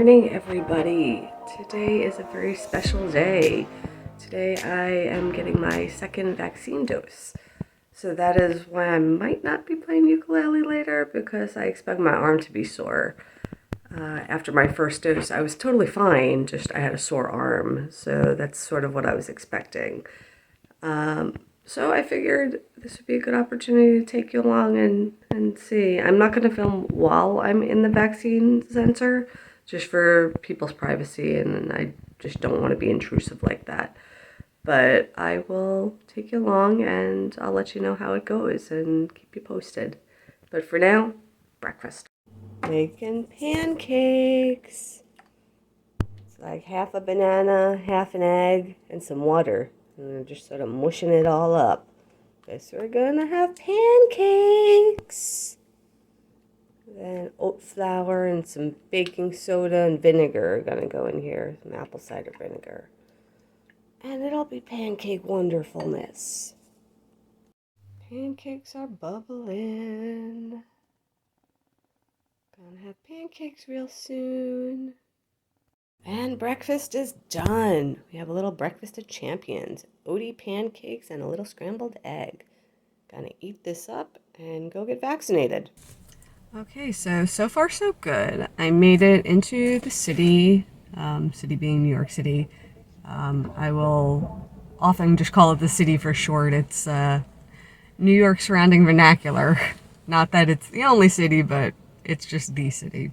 morning, everybody. Today is a very special day. Today I am getting my second vaccine dose. So that is why I might not be playing ukulele later, because I expect my arm to be sore. After my first dose, I was totally fine, just I had a sore arm. So that's sort of what I was expecting. So I figured this would be a good opportunity to take you along and see. I'm not going to film while I'm in the vaccine center, just for people's privacy, and I just don't want to be intrusive like that. But I will take you along and I'll let you know how it goes and keep you posted. But for now, breakfast. Making pancakes. It's like half a banana, half an egg, and some water. And I'm just sort of mushing it all up. Guess we're gonna have pancakes. Then oat flour and some baking soda and vinegar are gonna go in here. Some apple cider vinegar. And it'll be pancake wonderfulness. Pancakes are bubbling. Gonna have pancakes real soon. And breakfast is done. We have a little breakfast of champions. Oaty pancakes and a little scrambled egg. Gonna eat this up and go get vaccinated. Okay, so far so good. I made it into the city, city being New York City. I will often just call it the city for short. It's New York surrounding vernacular. Not that it's the only city, but it's just the city.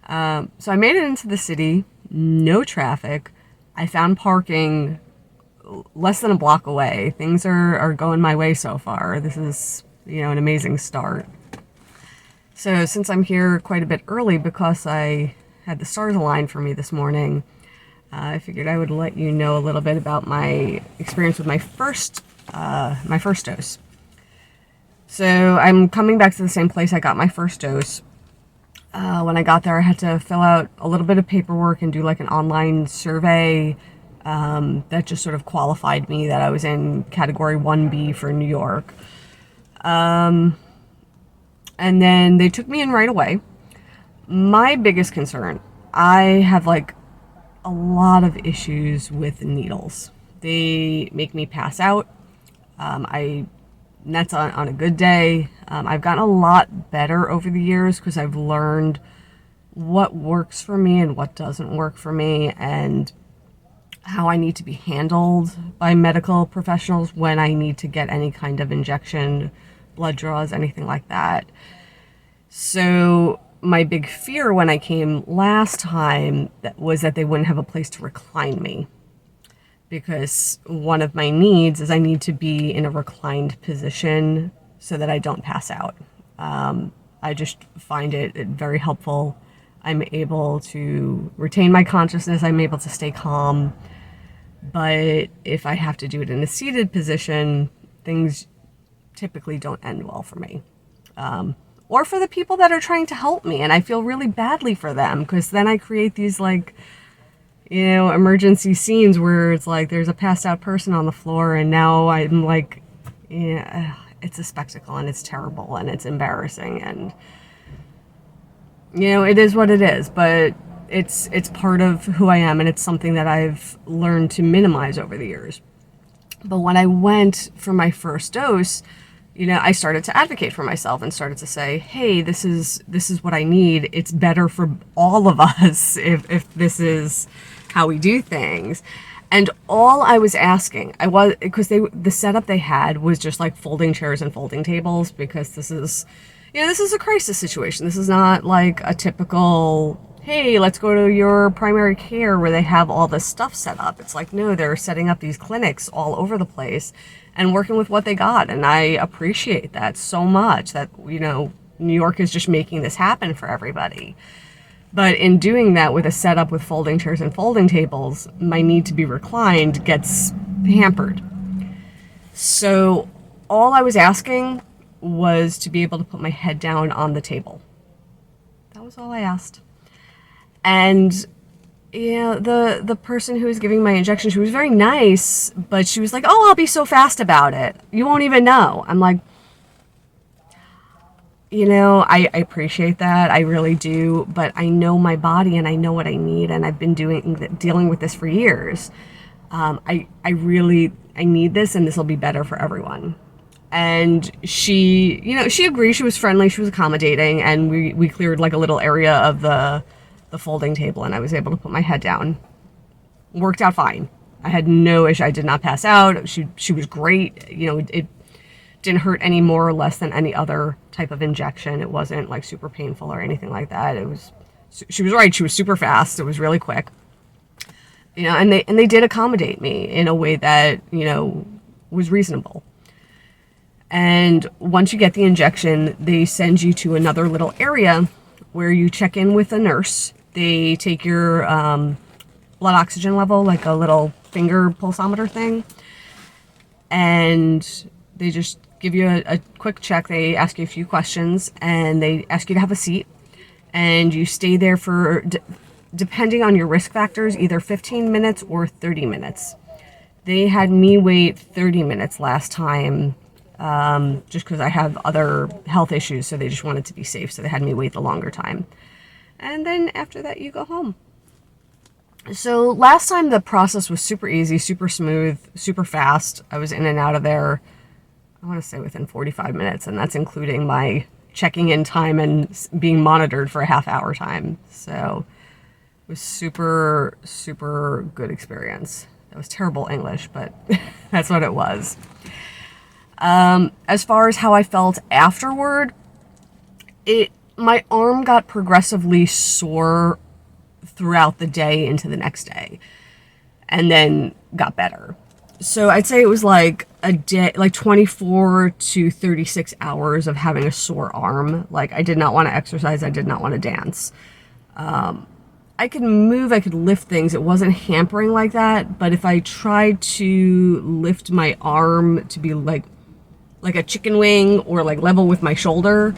So I made it into the city, no traffic. I found parking less than a block away. Things are going my way so far. This is, an amazing start. So since I'm here quite a bit early because I had the stars aligned for me this morning, I figured I would let you know a little bit about my experience with my first dose. So I'm coming back to the same place I got my first dose. When I got there, I had to fill out a little bit of paperwork and do like an online survey that just sort of qualified me that I was in category 1B for New York. And then they took me in right away. My biggest concern, I have like a lot of issues with needles. They make me pass out. That's on a good day. I've gotten a lot better over the years because I've learned what works for me and what doesn't work for me, and how I need to be handled by medical professionals when I need to get any kind of injection, blood draws, anything like that. So my big fear when I came last time was that they wouldn't have a place to recline me, because one of my needs is I need to be in a reclined position so that I don't pass out. I just find it very helpful. I'm able to retain my consciousness. I'm able to stay calm. But if I have to do it in a seated position, things typically don't end well for me. Or for the people that are trying to help me. And I feel really badly for them, because then I create these emergency scenes where it's like there's a passed out person on the floor, and now I'm like, it's a spectacle, and it's terrible, and it's embarrassing, and it is what it is, but it's part of who I am, and it's something that I've learned to minimize over the years. But when I went for my first dose, I started to advocate for myself and started to say, hey, this is what I need. It's better for all of us if this is how we do things. And all I was asking, because the setup they had was just like folding chairs and folding tables, because this is a crisis situation. This is not like a typical, hey, let's go to your primary care where they have all this stuff set up. It's like, no, they're setting up these clinics all over the place and working with what they got. And I appreciate that so much, that, New York is just making this happen for everybody. But in doing that with a setup with folding chairs and folding tables, my need to be reclined gets hampered. So all I was asking was to be able to put my head down on the table. That was all I asked. And the person who was giving my injection, she was very nice, but she was like, oh, I'll be so fast about it. You won't even know. I'm like, I appreciate that. I really do. But I know my body and I know what I need. And I've been dealing with this for years. I need this and this will be better for everyone. And she agreed. She was friendly. She was accommodating. And we cleared like a little area of the folding table and I was able to put my head down. Worked out fine. I had no issue. I did not pass out. She was great. It didn't hurt any more or less than any other type of injection. It wasn't like super painful or anything like that. She was right. She was super fast. It was really quick. And they did accommodate me in a way that, was reasonable. And once you get the injection, they send you to another little area where you check in with a nurse. They take your blood oxygen level, like a little finger pulsometer thing, and they just give you a quick check. They ask you a few questions and they ask you to have a seat, and you stay there for, depending on your risk factors, either 15 minutes or 30 minutes. They had me wait 30 minutes last time, just because I have other health issues, so they just wanted to be safe, so they had me wait the longer time. And then after that, you go home. So last time the process was super easy, super smooth, super fast. I was in and out of there, I want to say within 45 minutes, and that's including my checking in time and being monitored for a half hour time. So it was super, super good experience. That was terrible English, but that's what it was. As far as how I felt afterward, my arm got progressively sore throughout the day into the next day, and then got better. So I'd say it was like a day, like 24 to 36 hours of having a sore arm. Like I did not want to exercise. I did not want to dance. I could move, I could lift things. It wasn't hampering like that. But if I tried to lift my arm to be like a chicken wing or like level with my shoulder,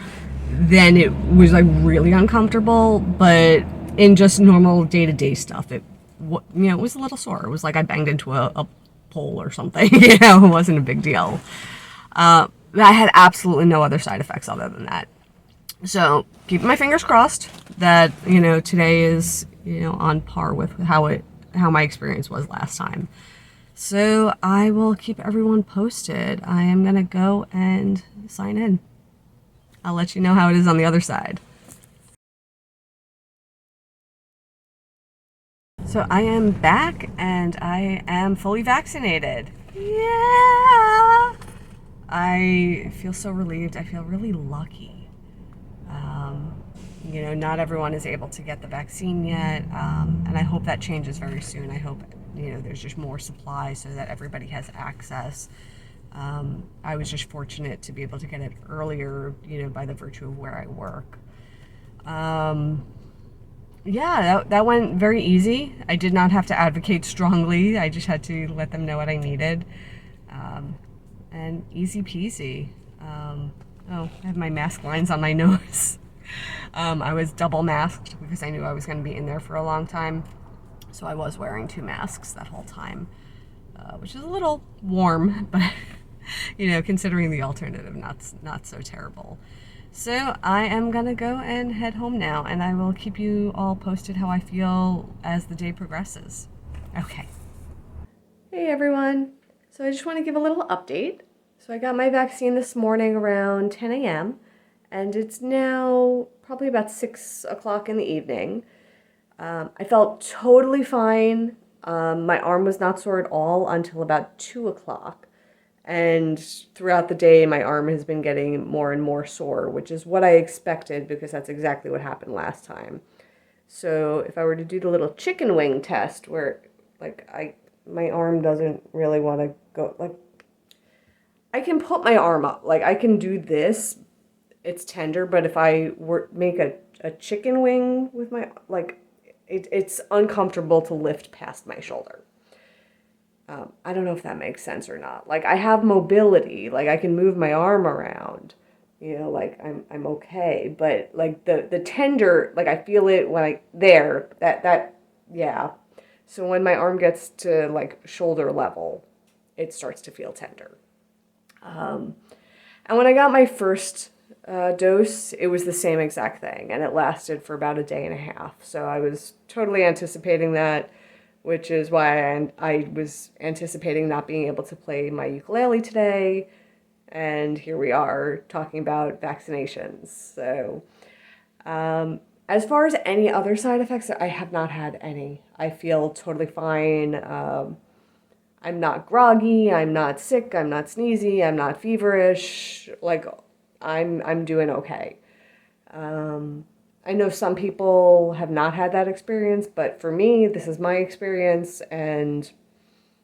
then it was like really uncomfortable. But in just normal day-to-day stuff, it was a little sore. It was like I banged into a pole or something. It wasn't a big deal. I had absolutely no other side effects other than that. So keeping my fingers crossed that today is on par with how my experience was last time. So I will keep everyone posted. I am gonna go and sign in. I'll let you know how it is on the other side. So I am back and I am fully vaccinated. Yeah! I feel so relieved. I feel really lucky. Not everyone is able to get the vaccine yet, and I hope that changes very soon. I hope, there's just more supply so that everybody has access. I was just fortunate to be able to get it earlier, by the virtue of where I work. Yeah, that went very easy. I did not have to advocate strongly. I just had to let them know what I needed. And easy peasy. I have my mask lines on my nose. I was double masked because I knew I was going to be in there for a long time. So I was wearing 2 masks that whole time, which is a little warm, but, considering the alternative, not so terrible. So I am going to go and head home now, and I will keep you all posted how I feel as the day progresses. Okay. Hey, everyone. So I just want to give a little update. So I got my vaccine this morning around 10 a.m., and it's now probably about 6 o'clock in the evening. I felt totally fine. My arm was not sore at all until about 2 o'clock. And throughout the day, my arm has been getting more and more sore, which is what I expected because that's exactly what happened last time. So if I were to do the little chicken wing test where, my arm doesn't really want to go, I can put my arm up. I can do this. It's tender, but if I were make a chicken wing with my, it's uncomfortable to lift past my shoulder. I don't know if that makes sense or not. I have mobility, I can move my arm around, I'm okay. But the tender, I feel it when yeah. So when my arm gets to shoulder level, it starts to feel tender. And when I got my first dose, it was the same exact thing, and it lasted for about a day and a half. So I was totally anticipating that, which is why I was anticipating not being able to play my ukulele today. And here we are talking about vaccinations. So, as far as any other side effects, I have not had any. I feel totally fine. I'm not groggy. I'm not sick. I'm not sneezy. I'm not feverish. Like, I'm doing okay. I know some people have not had that experience, but for me, this is my experience, and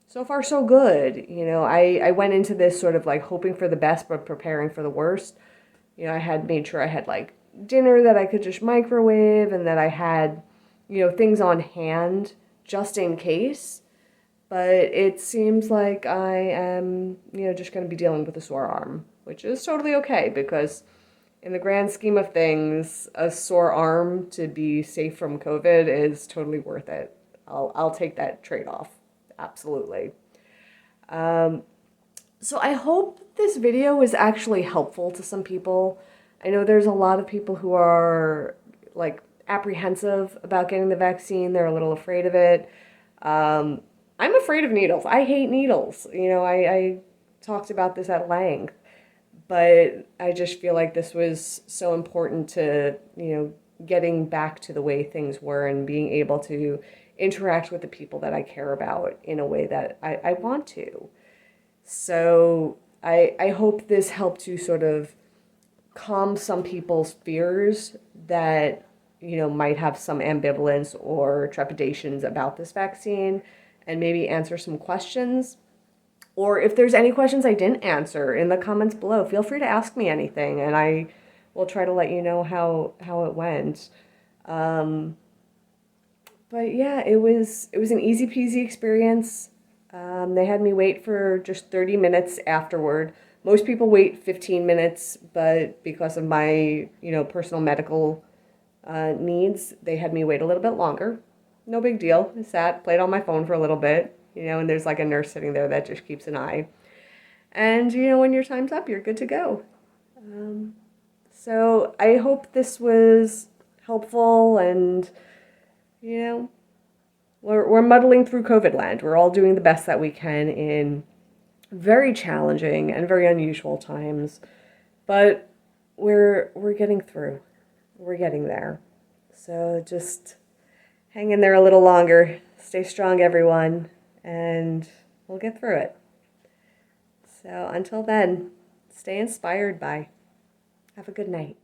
so far so good. I went into this sort of like hoping for the best, but preparing for the worst. I had made sure I had like dinner that I could just microwave and that I had, things on hand just in case. But it seems like I am, just going to be dealing with a sore arm, which is totally okay because in the grand scheme of things, a sore arm to be safe from COVID is totally worth it. I'll take that trade-off. Absolutely. So I hope this video was actually helpful to some people. I know there's a lot of people who are like apprehensive about getting the vaccine. They're a little afraid of it. I'm afraid of needles. I hate needles. I talked about this at length, but I just feel like this was so important to, getting back to the way things were and being able to interact with the people that I care about in a way that I want to. So I hope this helped to sort of calm some people's fears that, might have some ambivalence or trepidations about this vaccine and maybe answer some questions. Or if there's any questions I didn't answer in the comments below, feel free to ask me anything and I will try to let you know how it went. But yeah, it was an easy peasy experience. They had me wait for just 30 minutes afterward. Most people wait 15 minutes, but because of my, personal medical needs, they had me wait a little bit longer. No big deal. I sat, played on my phone for a little bit, and there's like a nurse sitting there that just keeps an eye. And, when your time's up, you're good to go. So I hope this was helpful and, we're muddling through COVID land. We're all doing the best that we can in very challenging and very unusual times, but we're getting through. We're getting there. So just hang in there a little longer. Stay strong, everyone, and we'll get through it. So until then, stay inspired by. Have a good night.